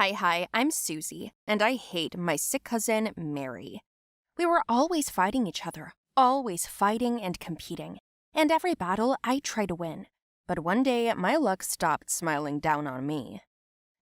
Hi, I'm Susie, and I hate my sick cousin, Mary. We were always fighting each other, always fighting and competing, and every battle I tried to win. But one day, my luck stopped smiling down on me.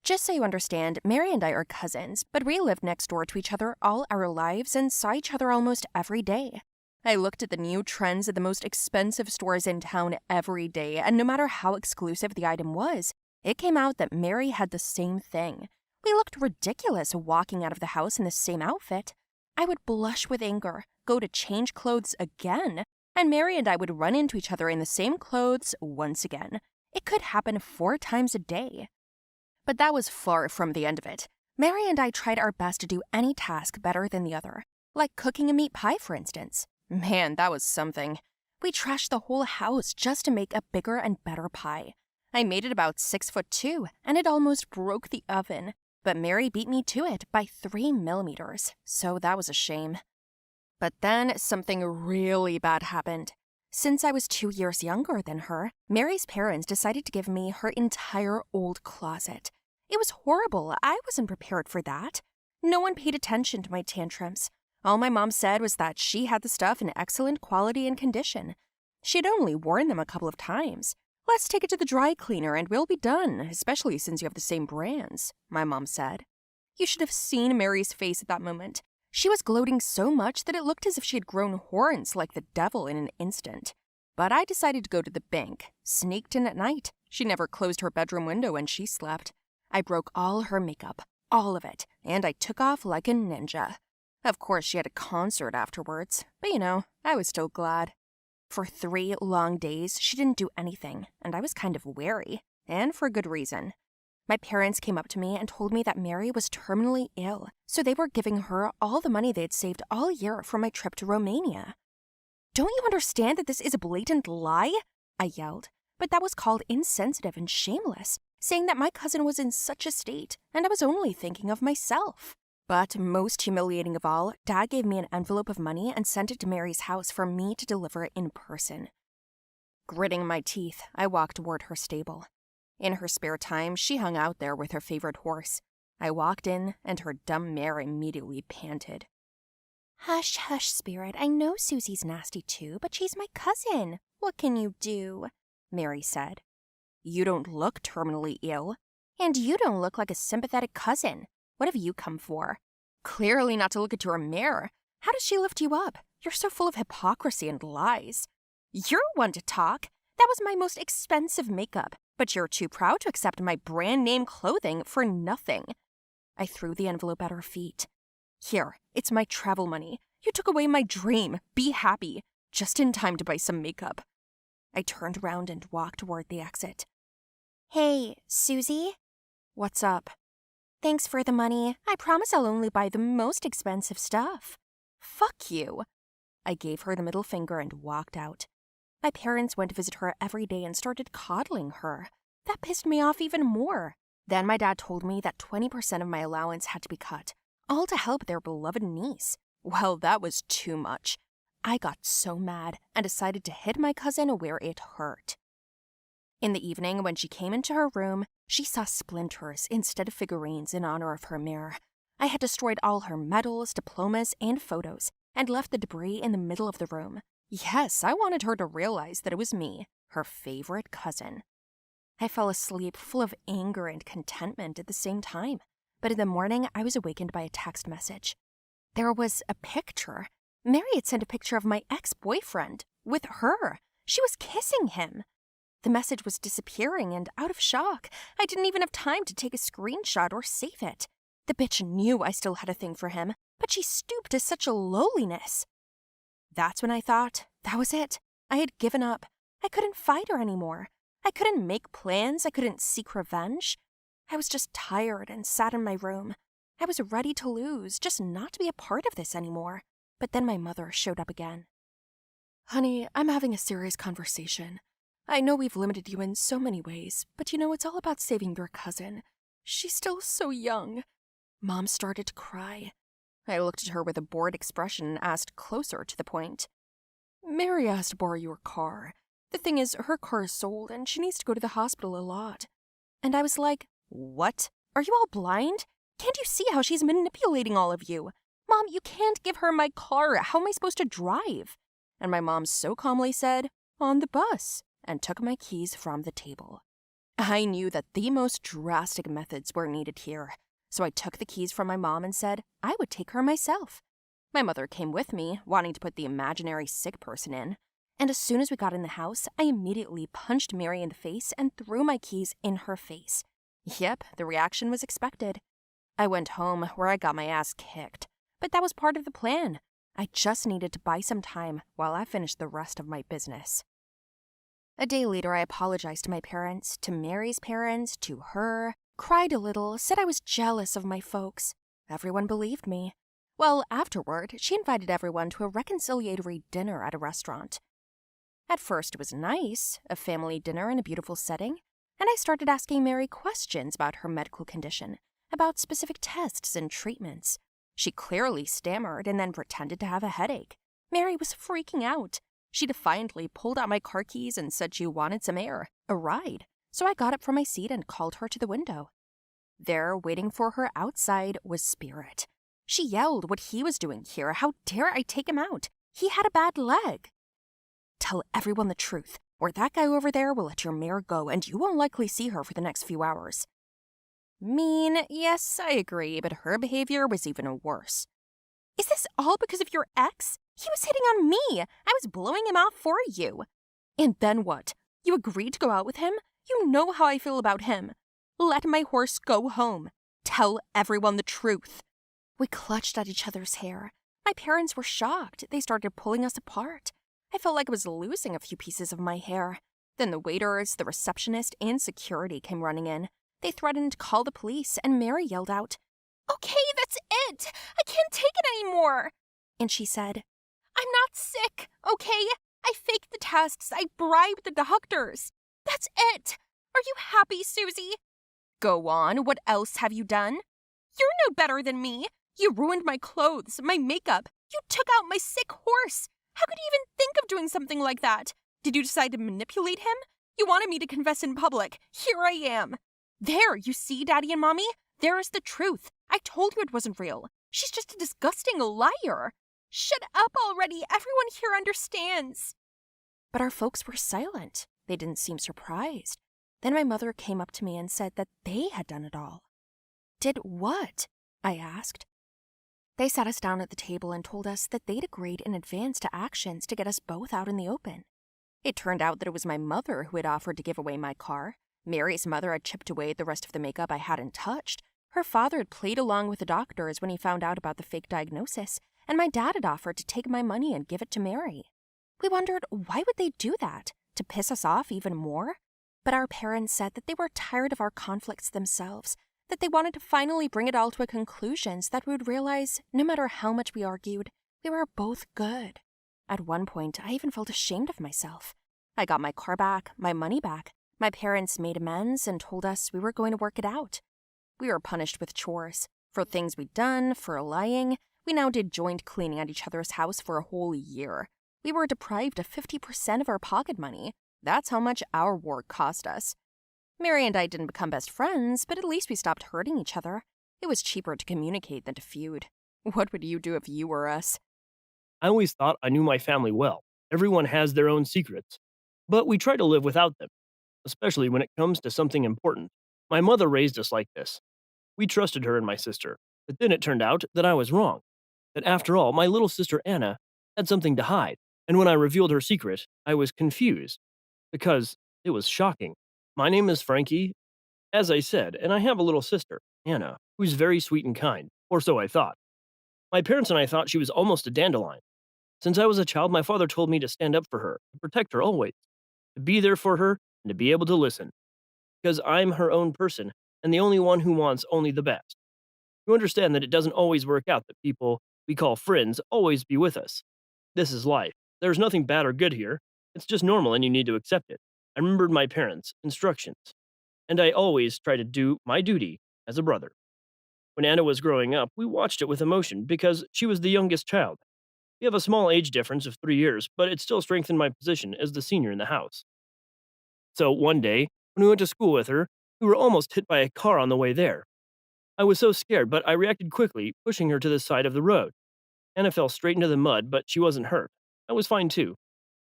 Just so you understand, Mary and I are cousins, but we lived next door to each other all our lives and saw each other almost every day. I looked at the new trends at the most expensive stores in town every day, and no matter how exclusive the item was, it came out that Mary had the same thing. We looked ridiculous walking out of the house in the same outfit. I would blush with anger, go to change clothes again, and Mary and I would run into each other in the same clothes once again. It could happen 4 times a day. But that was far from the end of it. Mary and I tried our best to do any task better than the other, like cooking a meat pie, for instance. Man, that was something. We trashed the whole house just to make a bigger and better pie. I made it about 6'2", and it almost broke the oven. But Mary beat me to it by 3 millimeters, so that was a shame. But then something really bad happened. Since I was 2 years younger than her, Mary's parents decided to give me her entire old closet. It was horrible. I wasn't prepared for that. No one paid attention to my tantrums. All my mom said was that she had the stuff in excellent quality and condition. She'd only worn them a couple of times. "Let's take it to the dry cleaner and we'll be done, especially since you have the same brands," my mom said. You should have seen Mary's face at that moment. She was gloating so much that it looked as if she had grown horns like the devil in an instant. But I decided to go to the bank, sneaked in at night. She never closed her bedroom window when she slept. I broke all her makeup, all of it, and I took off like a ninja. Of course, she had a concert afterwards, but I was still glad. For 3 long days, she didn't do anything, and I was kind of wary, and for good reason. My parents came up to me and told me that Mary was terminally ill, so they were giving her all the money they had saved all year from my trip to Romania. "Don't you understand that this is a blatant lie?" I yelled, but that was called insensitive and shameless, saying that my cousin was in such a state, and I was only thinking of myself. But most humiliating of all, Dad gave me an envelope of money and sent it to Mary's house for me to deliver it in person. Gritting my teeth, I walked toward her stable. In her spare time, she hung out there with her favorite horse. I walked in, and her dumb mare immediately panted. "Hush, Spirit. I know Susie's nasty too, but she's my cousin. What can you do?" Mary said. "You don't look terminally ill. And you don't look like a sympathetic cousin. What have you come for? Clearly not to look at your mare. How does she lift you up? You're so full of hypocrisy and lies. You're one to talk. That was my most expensive makeup, but you're too proud to accept my brand name clothing for nothing." I threw the envelope at her feet. "Here, it's my travel money. You took away my dream. Be happy. Just in time to buy some makeup." I turned around and walked toward the exit. "Hey, Susie?" "What's up?" "Thanks for the money. I promise I'll only buy the most expensive stuff." "Fuck you." I gave her the middle finger and walked out. My parents went to visit her every day and started coddling her. That pissed me off even more. Then my dad told me that 20% of my allowance had to be cut, all to help their beloved niece. Well, that was too much. I got so mad and decided to hit my cousin where it hurt. In the evening, when she came into her room, she saw splinters instead of figurines in honor of her mare. I had destroyed all her medals, diplomas, and photos, and left the debris in the middle of the room. Yes, I wanted her to realize that it was me, her favorite cousin. I fell asleep full of anger and contentment at the same time, but in the morning I was awakened by a text message. There was a picture. Mary had sent a picture of my ex-boyfriend with her. She was kissing him. The message was disappearing, and out of shock, I didn't even have time to take a screenshot or save it. The bitch knew I still had a thing for him, but she stooped to such a lowliness. That's when I thought, that was it. I had given up. I couldn't fight her anymore. I couldn't make plans. I couldn't seek revenge. I was just tired and sat in my room. I was ready to lose, just not to be a part of this anymore. But then my mother showed up again. "Honey, I'm having a serious conversation. I know we've limited you in so many ways, but it's all about saving your cousin. She's still so young." Mom started to cry. I looked at her with a bored expression and asked closer to the point. "Mary asked to borrow your car. The thing is, her car is sold and she needs to go to the hospital a lot." And I was like, "What? Are you all blind? Can't you see how she's manipulating all of you? Mom, you can't give her my car. How am I supposed to drive? And my mom so calmly said, On the bus, and took my keys from the table. I knew that the most drastic methods were needed here, so I took the keys from my mom and said I would take her myself. My mother came with me, wanting to put the imaginary sick person in, and as soon as we got in the house, I immediately punched Mary in the face and threw my keys in her face. Yep, the reaction was expected. I went home, where I got my ass kicked, but that was part of the plan. I just needed to buy some time while I finished the rest of my business. A day later, I apologized to my parents, to Mary's parents, to her, cried a little, said I was jealous of my folks. Everyone believed me. Well, afterward, she invited everyone to a reconciliatory dinner at a restaurant. At first, it was nice, a family dinner in a beautiful setting, and I started asking Mary questions about her medical condition, about specific tests and treatments. She clearly stammered and then pretended to have a headache. Mary was freaking out. She defiantly pulled out my car keys and said she wanted some air, a ride, so I got up from my seat and called her to the window. There, waiting for her outside, was Spirit. She yelled what he was doing here. How dare I take him out? He had a bad leg. Tell everyone the truth, or that guy over there will let your mare go and you won't likely see her for the next few hours. Mean, yes, I agree, but her behavior was even worse. Is this all because of your ex? He was hitting on me. I was blowing him off for you. And then what? You agreed to go out with him? You know how I feel about him. Let my horse go home. Tell everyone the truth. We clutched at each other's hair. My parents were shocked. They started pulling us apart. I felt like I was losing a few pieces of my hair. Then the waiters, the receptionist, and security came running in. They threatened to call the police, and Mary yelled out, Okay, that's it. I can't take it anymore. And she said, I'm not sick, okay? I faked the tests. I bribed the doctors. That's it. Are you happy, Susie? Go on. What else have you done? You're no better than me. You ruined my clothes, my makeup. You took out my sick horse. How could you even think of doing something like that? Did you decide to manipulate him? You wanted me to confess in public. Here I am. There, you see, Daddy and Mommy? There is the truth. I told you it wasn't real. She's just a disgusting liar. Shut up already. Everyone here understands. But our folks were silent. They didn't seem surprised. Then my mother came up to me and said that they had done it all. Did what? I asked. They sat us down at the table and told us that they'd agreed in advance to actions to get us both out in the open. It turned out that it was my mother who had offered to give away my car. Mary's mother had chipped away at the rest of the makeup I hadn't touched. Her father had played along with the doctors when he found out about the fake diagnosis, and my dad had offered to take my money and give it to Mary. We wondered, why would they do that? To piss us off even more? But our parents said that they were tired of our conflicts themselves, that they wanted to finally bring it all to a conclusion so that we would realize, no matter how much we argued, we were both good. At one point, I even felt ashamed of myself. I got my car back, my money back. My parents made amends and told us we were going to work it out. We were punished with chores. For things we'd done, for lying, we now did joint cleaning at each other's house for a whole year. We were deprived of 50% of our pocket money. That's how much our work cost us. Mary and I didn't become best friends, but at least we stopped hurting each other. It was cheaper to communicate than to feud. What would you do if you were us? I always thought I knew my family well. Everyone has their own secrets. But we try to live without them, especially when it comes to something important. My mother raised us like this. We trusted her and my sister. But then it turned out that I was wrong. That after all, my little sister Anna had something to hide. And when I revealed her secret, I was confused because it was shocking. My name is Frankie, as I said, and I have a little sister, Anna, who's very sweet and kind, or so I thought. My parents and I thought she was almost a dandelion. Since I was a child, my father told me to stand up for her, to protect her always, to be there for her, and to be able to listen. Because I'm her own person, and the only one who wants only the best. You understand that it doesn't always work out that people we call friends always be with us. This is life. There's nothing bad or good here. It's just normal and you need to accept it. I remembered my parents' instructions, and I always try to do my duty as a brother. When Anna was growing up, we watched it with emotion because she was the youngest child. We have a small age difference of 3 years, but it still strengthened my position as the senior in the house. So one day, when we went to school with her, we were almost hit by a car on the way there. I was so scared, but I reacted quickly, pushing her to the side of the road. Anna fell straight into the mud, but she wasn't hurt. I was fine too.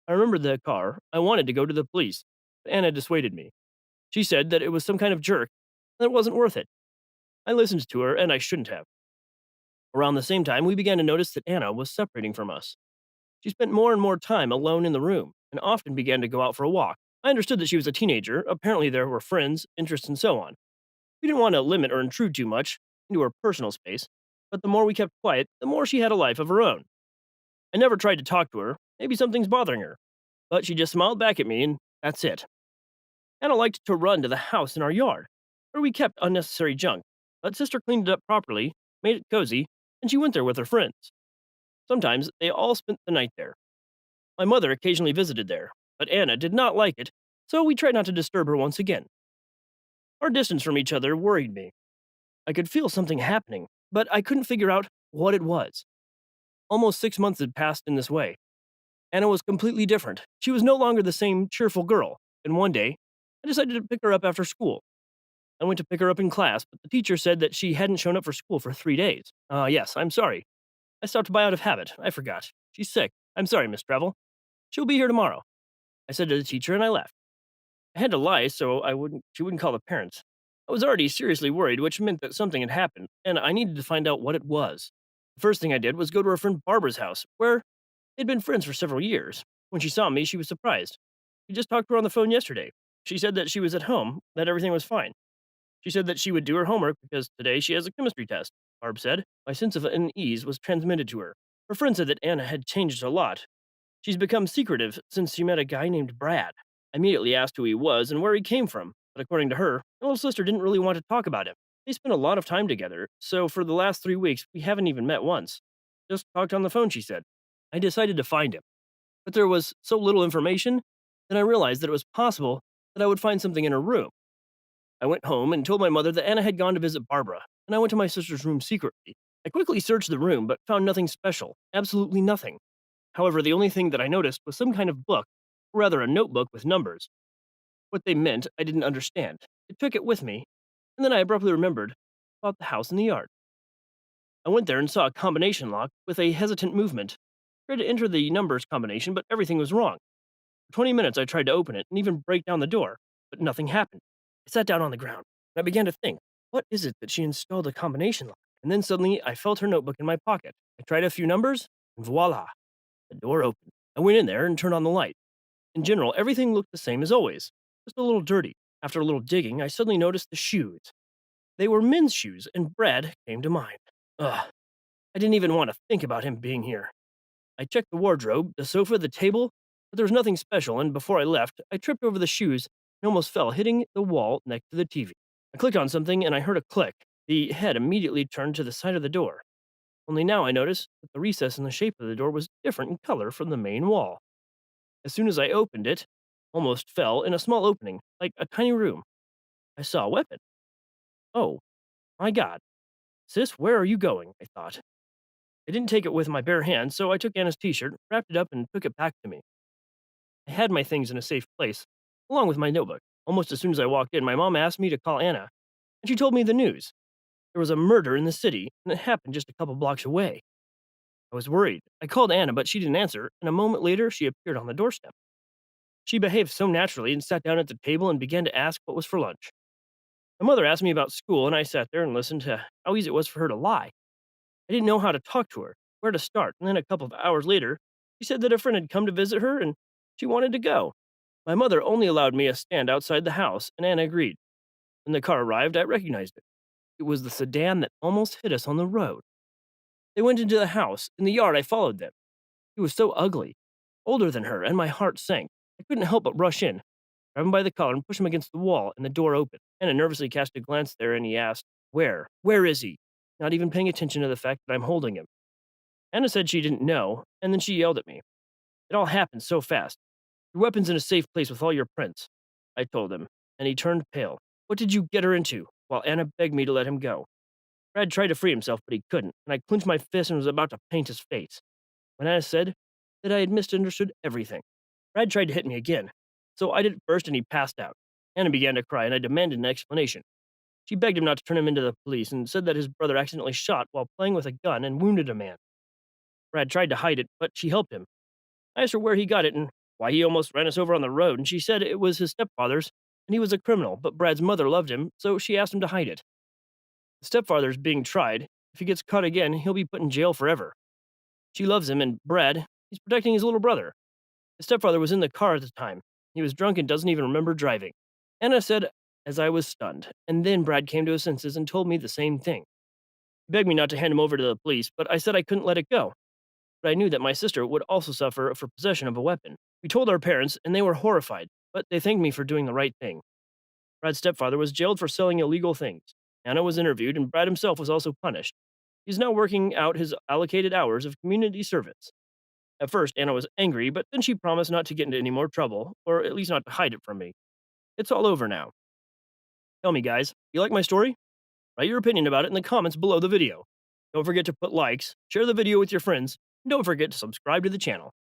I remembered the car. I wanted to go to the police, but Anna dissuaded me. She said that it was some kind of jerk, and it wasn't worth it. I listened to her, and I shouldn't have. Around the same time, we began to notice that Anna was separating from us. She spent more and more time alone in the room, and often began to go out for a walk. I understood that she was a teenager. Apparently, there were friends, interests, and so on. We didn't want to limit or intrude too much into her personal space, but the more we kept quiet, the more she had a life of her own. I never tried to talk to her. Maybe something's bothering her. But she just smiled back at me, and that's it. Anna liked to run to the house in our yard, where we kept unnecessary junk. But Sister cleaned it up properly, made it cozy, and she went there with her friends. Sometimes they all spent the night there. My mother occasionally visited there, but Anna did not like it, so we tried not to disturb her once again. Our distance from each other worried me. I could feel something happening, but I couldn't figure out what it was. Almost 6 months had passed in this way. Anna was completely different. She was no longer the same cheerful girl, and one day, I decided to pick her up after school. I went to pick her up in class, but the teacher said that she hadn't shown up for school for 3 days. Yes, I'm sorry. I stopped by out of habit. I forgot. She's sick. I'm sorry, Miss Travel. She'll be here tomorrow. I said to the teacher, and I left. I had to lie so she wouldn't call the parents. I was already seriously worried, which meant that something had happened, and I needed to find out what it was. The first thing I did was go to her friend Barbara's house, where they'd been friends for several years. When she saw me, she was surprised. We just talked to her on the phone yesterday. She said that she was at home, that everything was fine. She said that she would do her homework because today she has a chemistry test. Barb said. My sense of unease was transmitted to her. Her friend said that Anna had changed a lot. She's become secretive since she met a guy named Brad. I immediately asked who he was and where he came from, but according to her, my little sister didn't really want to talk about him. They spent a lot of time together, so for the last 3 weeks, we haven't even met once. Just talked on the phone, she said. I decided to find him, but there was so little information that I realized that it was possible that I would find something in her room. I went home and told my mother that Anna had gone to visit Barbara, and I went to my sister's room secretly. I quickly searched the room, but found nothing special, absolutely nothing. However, the only thing that I noticed was some kind of book, or rather a notebook with numbers. What they meant, I didn't understand. I took it with me, and then I abruptly remembered about the house in the yard. I went there and saw a combination lock with a hesitant movement. I tried to enter the numbers combination, but everything was wrong. For 20 minutes, I tried to open it and even break down the door, but nothing happened. I sat down on the ground, and I began to think, what is it that she installed a combination lock? And then suddenly, I felt her notebook in my pocket. I tried a few numbers, and voila, the door opened. I went in there and turned on the light. In general, everything looked the same as always, just a little dirty. After a little digging, I suddenly noticed the shoes. They were men's shoes, and Brad came to mind. Ugh, I didn't even want to think about him being here. I checked the wardrobe, the sofa, the table, but there was nothing special, and before I left, I tripped over the shoes and almost fell, hitting the wall next to the TV. I clicked on something and I heard a click. The head immediately turned to the side of the door. Only now I noticed that the recess in the shape of the door was different in color from the main wall. As soon as I opened it, almost fell in a small opening, like a tiny room. I saw a weapon. Oh, my God. Sis, where are you going? I thought. I didn't take it with my bare hands, so I took Anna's t shirt, wrapped it up, and took it back to me. I had my things in a safe place, along with my notebook. Almost as soon as I walked in, my mom asked me to call Anna, and she told me the news. There was a murder in the city, and it happened just a couple blocks away. I was worried. I called Anna, but she didn't answer, and a moment later, she appeared on the doorstep. She behaved so naturally and sat down at the table and began to ask what was for lunch. My mother asked me about school, and I sat there and listened to how easy it was for her to lie. I didn't know how to talk to her, where to start, and then a couple of hours later, she said that a friend had come to visit her and she wanted to go. My mother only allowed me a stand outside the house, and Anna agreed. When the car arrived, I recognized it. It was the sedan that almost hit us on the road. They went into the house. In the yard, I followed them. He was so ugly, older than her, and my heart sank. I couldn't help but rush in, grab him by the collar, and push him against the wall, and the door opened. Anna nervously cast a glance there, and he asked, Where? Where is he? Not even paying attention to the fact that I'm holding him. Anna said she didn't know, and then she yelled at me. It all happened so fast. Your weapon's in a safe place with all your prints, I told him, and he turned pale. What did you get her into? While Anna begged me to let him go. Brad tried to free himself, but he couldn't, and I clenched my fist and was about to paint his face. When Anna said that I had misunderstood everything. Brad tried to hit me again, so I did it first and he passed out. Anna began to cry, and I demanded an explanation. She begged him not to turn him into the police and said that his brother accidentally shot while playing with a gun and wounded a man. Brad tried to hide it, but she helped him. I asked her where he got it and why he almost ran us over on the road, and she said it was his stepfather's, and he was a criminal, but Brad's mother loved him, so she asked him to hide it. The stepfather's being tried. If he gets caught again, he'll be put in jail forever. She loves him, and Brad, he's protecting his little brother. His stepfather was in the car at the time. He was drunk and doesn't even remember driving. Anna said, as I was stunned, and then Brad came to his senses and told me the same thing. He begged me not to hand him over to the police, but I said I couldn't let it go. But I knew that my sister would also suffer for possession of a weapon. We told our parents, and they were horrified, but they thanked me for doing the right thing. Brad's stepfather was jailed for selling illegal things. Anna was interviewed, and Brad himself was also punished. He's now working out his allocated hours of community service. At first, Anna was angry, but then she promised not to get into any more trouble, or at least not to hide it from me. It's all over now. Tell me, guys, you like my story? Write your opinion about it in the comments below the video. Don't forget to put likes, share the video with your friends, and don't forget to subscribe to the channel.